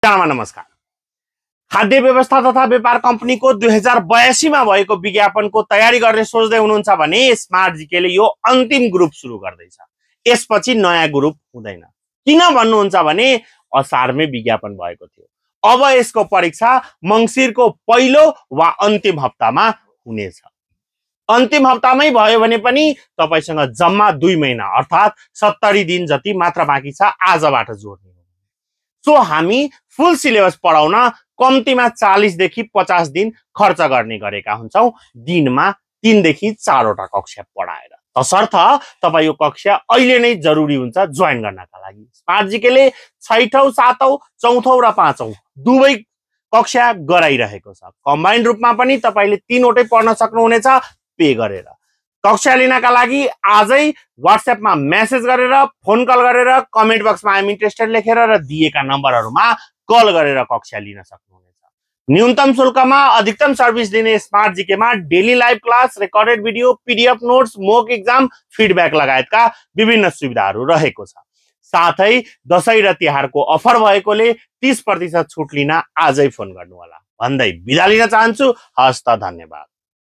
नमस्कार। खाद्य व्यवस्था तथा व्यापार कम्पनीको 2082 मा भएको विज्ञापनको तयारी गर्ने सोच्दै हुनुहुन्छ भने स्मार्ट जीकेले यो अन्तिम ग्रुप सुरु गर्दैछ। यसपछि नयाँ ग्रुप हुँदैन। किन भन्नुहुन्छ भने असारमै विज्ञापन भएको थियो। अब यसको परीक्षा मंसिरको पहिलो वा अन्तिम हप्तामा हुनेछ। अन्तिम हप्तामै भयो भने पनि तपाईसँग जम्मा 2 महिना अर्थात 70 दिन जति मात्र बाँकी छ आजबाट जोड्ने। सो हामी फुल सिलेबस पढाउन कम्तीमा 40 देखि 50 दिन खर्च गर्ने गरेका हुन्छौं, दिनमा 3 देखि 4 वटा कक्षा पढाएर। तसर्थ तपाई यो कक्षा अहिले नै जरुरी हुन्छ जोइन गर्नका लागि। स्मार्ट जीकेले 6औं, 7औं, 4औं र 5औं दुवै कक्षा गराइरहेको छ। कम्बाइन्ड रूपमा पनि तपाईले 3 वटै पढ्न सक्नुहुनेछ पे गरेर। कक्षा लिनका लागि आजै व्हाट्सएपमा मेसेज गरेर, फोन कल गरेर, कमेन्ट बक्समा आइ एम इन्ट्रेस्टेड लेखेर र दिएका नम्बरहरुमा कल गरेर कक्षा लिन सक्नुहुनेछ। न्यूनतम शुल्कमा अधिकतम सर्भिस दिने स्मार्ट जीकेमा daily live class, recorded video, PDF notes, mock exam, feedback लगायतका विभिन्न सुविधाहरू रहेको छ। साथै दशैं र तिहारको अफर भएकोले 30% छुट लिन आजै फोन गर्नु होला भन्दै बिदा लिन चाहन्छु। हस्त धन्यवाद।